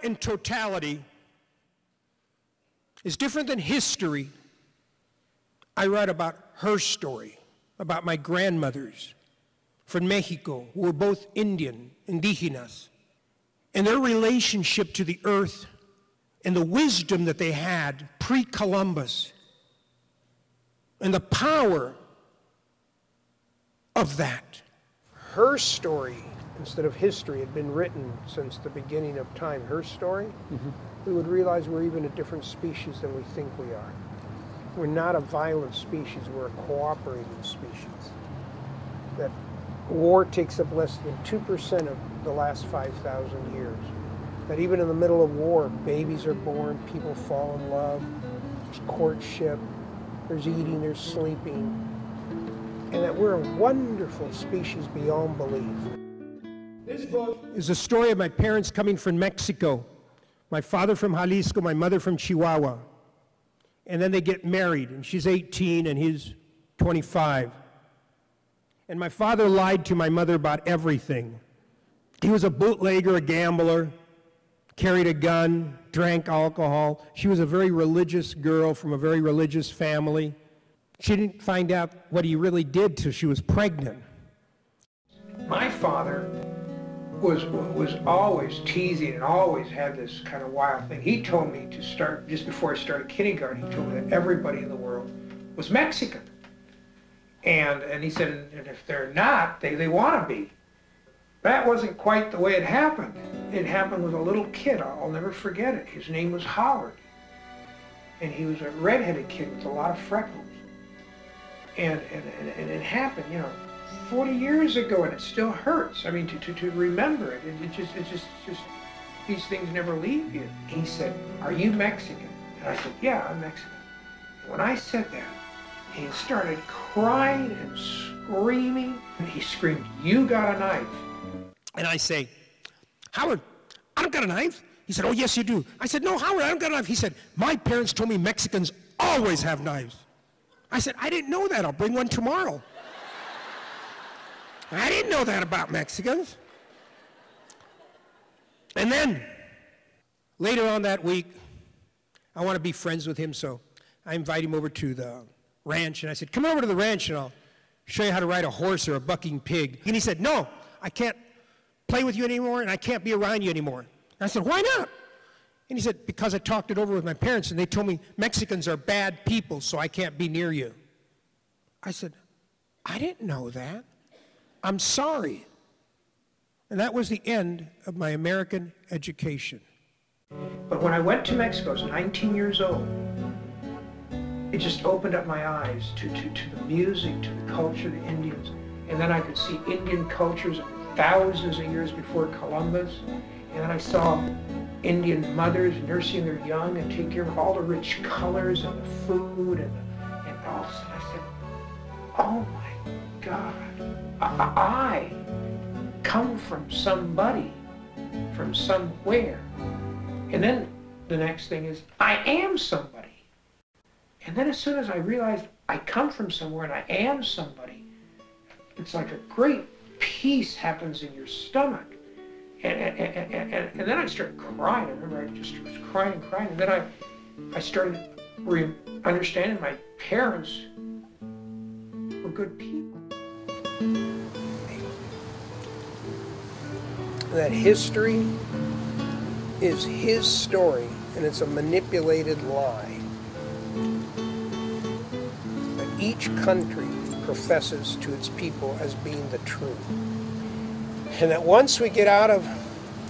in totality is different than history. I write about her story, about my grandmothers from Mexico, who were both Indian, indigenas, and their relationship to the earth and the wisdom that they had pre-Columbus, and the power of that. Her story, instead of history, had been written since the beginning of time. Her story, we would realize we're even a different species than we think we are. We're not a violent species, we're a cooperating species. That war takes up less than 2% of the last 5,000 years. That even in the middle of war, babies are born, people fall in love, there's courtship, there's eating, there's sleeping, and that we're a wonderful species beyond belief. This book is a story of my parents coming from Mexico, my father from Jalisco, my mother from Chihuahua, and then they get married, and she's 18 and he's 25. And my father lied to my mother about everything. He was a bootlegger, a gambler, carried a gun, drank alcohol. She was a very religious girl from a very religious family. She didn't find out what he really did till she was pregnant. My father was always teasing and always had this kind of wild thing. He told me to start, just before I started kindergarten, he told me that everybody in the world was Mexican. And he said, and if they're not, they want to be. That wasn't quite the way it happened. It happened with a little kid. I'll never forget it. His name was Howard. And he was a redheaded kid with a lot of freckles. And it happened, 40 years ago, and it still hurts. I mean, to remember it. It just, these things never leave you. He said, "Are you Mexican?" And I said, "Yeah, I'm Mexican." And when I said that, he started crying and screaming. And he screamed, "You got a knife." And I say, "Howard, I don't got a knife." He said, "Oh, yes, you do." I said, "No, Howard, I don't got a knife." He said, "My parents told me Mexicans always have knives." I said, "I didn't know that. I'll bring one tomorrow." I didn't know that about Mexicans. And then, later on that week, I want to be friends with him, so I invite him over to the ranch, and I said, "Come over to the ranch, and I'll show you how to ride a horse or a bucking pig." And he said, "No, I can't play with you anymore, and I can't be around you anymore." And I said, "Why not?" And he said, "Because I talked it over with my parents, and they told me Mexicans are bad people, so I can't be near you." I said, "I didn't know that. I'm sorry." And that was the end of my American education. But when I went to Mexico, I was 19 years old. It just opened up my eyes to the music, to the culture, the Indians. And then I could see Indian cultures thousands of years before Columbus. And then I saw Indian mothers nursing their young and taking care of all the rich colors and the food. And all of a sudden I said, "Oh my God, I come from somebody, from somewhere." And then the next thing is, I am somebody. And then as soon as I realized I come from somewhere and I am somebody, it's like a great peace happens in your stomach. And then I started crying. I remember I just was crying and crying. And then I started understanding my parents were good people. That history is his story, and it's a manipulated lie. But each country professes to its people as being the truth. And that once we get out of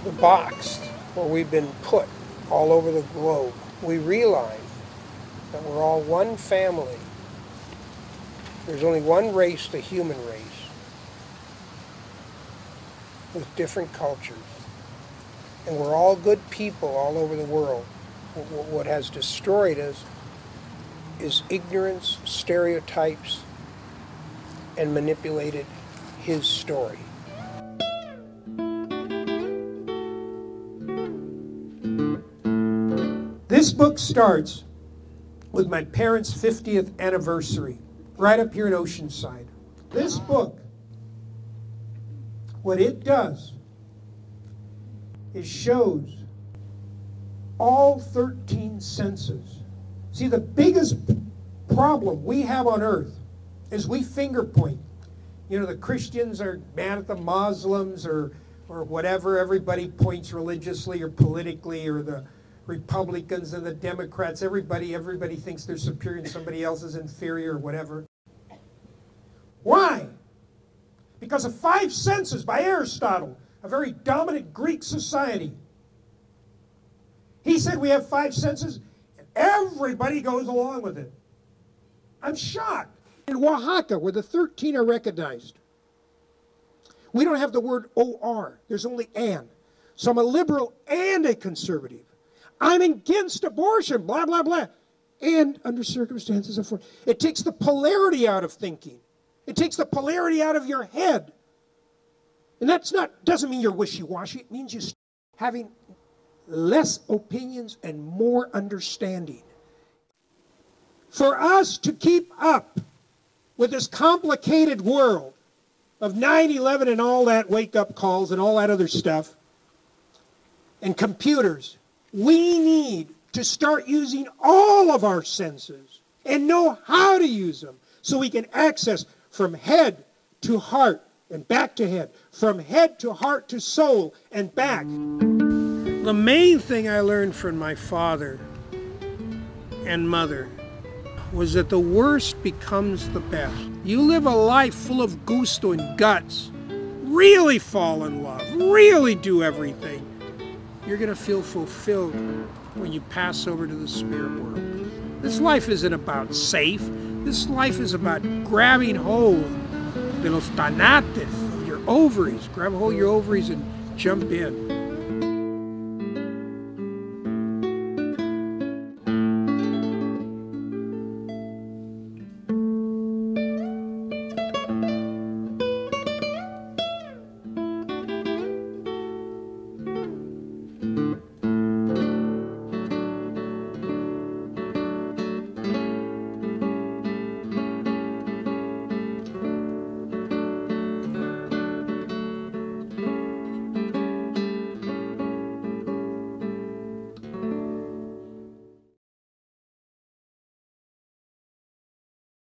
the box where we've been put all over the globe, we realize that we're all one family. There's only one race, the human race, with different cultures. And we're all good people all over the world. What has destroyed us is ignorance, stereotypes, and manipulated his story. This book starts with my parents' 50th anniversary, right up here in Oceanside. This book, what it does is shows all 13 senses. See, the biggest problem we have on earth is we finger point. You know, the Christians are mad at the Muslims or whatever. Everybody points religiously or politically, or the Republicans and the Democrats. Everybody thinks they're superior and somebody else is inferior or whatever. Why? Because of 5 senses by Aristotle, a very dominant Greek society. He said we have 5 senses, and everybody goes along with it. I'm shocked. In Oaxaca, where the 13 are recognized, we don't have the word O-R. There's only an. So I'm a liberal and a conservative. I'm against abortion, blah, blah, blah. And under circumstances of force. It takes the polarity out of thinking. It takes the polarity out of your head. And doesn't mean you're wishy-washy. It means you're having less opinions and more understanding. For us to keep up with this complicated world of 9/11 and all that wake-up calls and all that other stuff, and computers, we need to start using all of our senses and know how to use them so we can access from head to heart and back to head, from head to heart to soul and back. The main thing I learned from my father and mother was that the worst becomes the best. You live a life full of gusto and guts, really fall in love, really do everything. You're going to feel fulfilled when you pass over to the spirit world. This life isn't about safe. This life is about grabbing hold de los tanates, of your ovaries. Grab hold of your ovaries and jump in.